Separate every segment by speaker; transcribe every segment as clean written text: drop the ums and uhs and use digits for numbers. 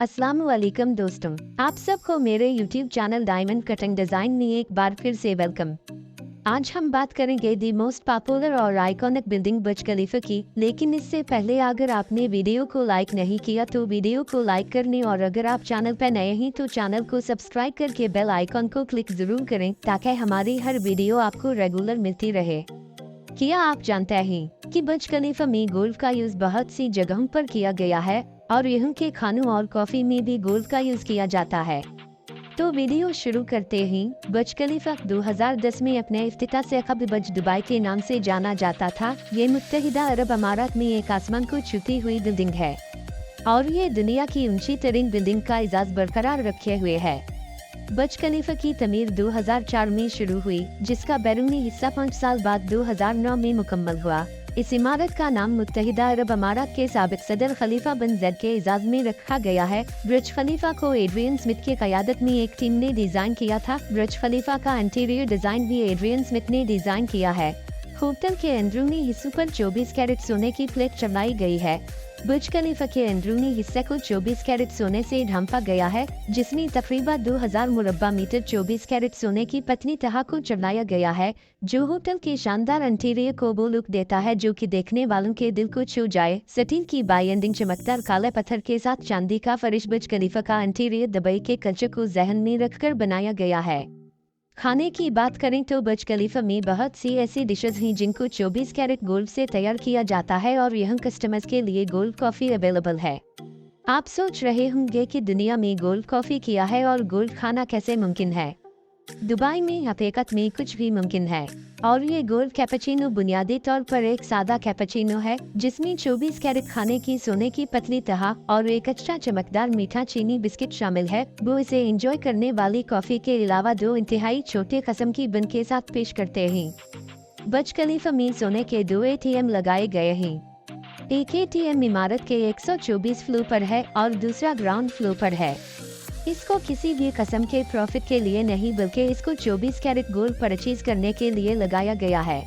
Speaker 1: अस्सलामुअलैकुम दोस्तों, आप सबको मेरे YouTube channel diamond cutting design में एक बार फिर से वेलकम। आज हम बात करेंगे दी मोस्ट पॉपुलर और आइकॉनिक बिल्डिंग बुर्ज खलीफा की। लेकिन इससे पहले अगर आपने वीडियो को लाइक नहीं किया तो वीडियो को लाइक करने और अगर आप चैनल पर नए हैं तो चैनल को सब्सक्राइब करके बेल आइकॉन को क्लिक जरूर करें ताकि हमारी हर वीडियो आपको रेगुलर मिलती रहे। क्या आप जानते हैं कि बुर्ज खलीफा में गोल्फ का यूज बहुत सी जगहों पर किया गया है और यहाँ के खानों और कॉफी में भी गोल्फ का यूज किया जाता है। तो वीडियो शुरू करते हैं। बुर्ज खलीफा 2010 में अपने इफ्तिताह से कबल बुर्ज दुबई के नाम से जाना जाता था। ये मुत्तहिदा अरब अमारात में एक आसमान को छूती हुई बिल्डिंग है और ये दुनिया की ऊंची तरीन बिल्डिंग का एजाज बरकरार रखे हुए है। बुर्ज खलीफा की तमीर 2004 में शुरू हुई, जिसका बैरूनी हिस्सा 5 साल बाद 2009 में मुकम्मल हुआ। इस इमारत का नाम मुत्तहिदा अरब अमारात के साबिक सदर खलीफा बिन ज़ैद के एजाज में रखा गया है। बुर्ज खलीफा को एड्रियन स्मिथ की क़यादत में एक टीम ने डिजाइन किया था। बुर्ज खलीफा का इंटीरियर डिजाइन भी एड्रियन स्मिथ ने डिजाइन किया है। होटल के अंदरूनी हिस्सों पर 24 कैरेट सोने की प्लेट चढ़ाई गई है। बुर्ज खलीफा के अंदरूनी हिस्से को 24 कैरेट सोने से ढांपा गया है, जिसमें तकरीबन 2000 मुरब्बा मीटर 24 कैरेट सोने की पतली तह को चढ़ाया गया है, जो होटल के शानदार इंटीरियर को वो लुक देता है जो कि देखने वालों के दिल को छू जाए। स्टील की बाइंडिंग चमकदार काले पत्थर के साथ चांदी का फर्श। बुर्ज खलीफा का इंटीरियर दुबई के कल्चर को जहन में रखकर बनाया गया है। खाने की बात करें तो बुर्ज खलीफा में बहुत सी ऐसी डिशेज हैं जिनको 24 कैरेट गोल्ड से तैयार किया जाता है और यहाँ कस्टमर्स के लिए गोल्ड कॉफी अवेलेबल है। आप सोच रहे होंगे कि दुनिया में गोल्ड कॉफी किया है और गोल्ड खाना कैसे मुमकिन है। दुबई में हकीकत में कुछ भी मुमकिन है और ये गोल्ड कैपेचिनो बुनियादी तौर पर एक सादा कैपेचिनो है जिसमें 24 कैरेट खाने की सोने की पतली तह और एक अच्छा चमकदार मीठा चीनी बिस्किट शामिल है। वो इसे एंजॉय करने वाली कॉफी के अलावा 2 इंतहाई छोटे किस्म की बन के साथ पेश करते हैं। बुर्ज खलीफा में सोने के 2 ATM लगाए गए हैं। एक ATM इमारत के 124 फ्लोर पर है और दूसरा ग्राउंड फ्लोर पर है। इसको किसी भी किस्म के प्रॉफिट के लिए नहीं बल्कि इसको 24 कैरेट गोल्ड परचेज करने के लिए लगाया गया है।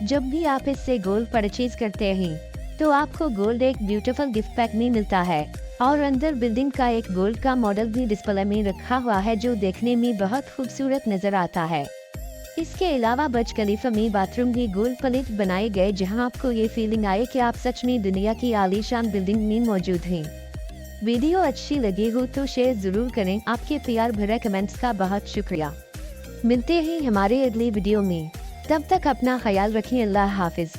Speaker 1: जब भी आप इससे गोल्ड परचेज करते हैं तो आपको गोल्ड एक ब्यूटीफुल गिफ्ट पैक में मिलता है और अंदर बिल्डिंग का एक गोल्ड का मॉडल भी डिस्प्ले में रखा हुआ है जो देखने में बहुत खूबसूरत नजर आता है। इसके अलावा बुर्ज खलीफा में बाथरूम भी गोल्ड प्लेट बनाए गए जहां आपको ये फीलिंग आए कि आप सच में दुनिया की आलीशान बिल्डिंग में मौजूद हैं। वीडियो अच्छी लगी हो तो शेयर जरूर करें। आपके प्यार भरे कमेंट्स का बहुत शुक्रिया। मिलते हैं हमारे अगली वीडियो में, तब तक अपना ख्याल रखें। अल्लाह हाफिज।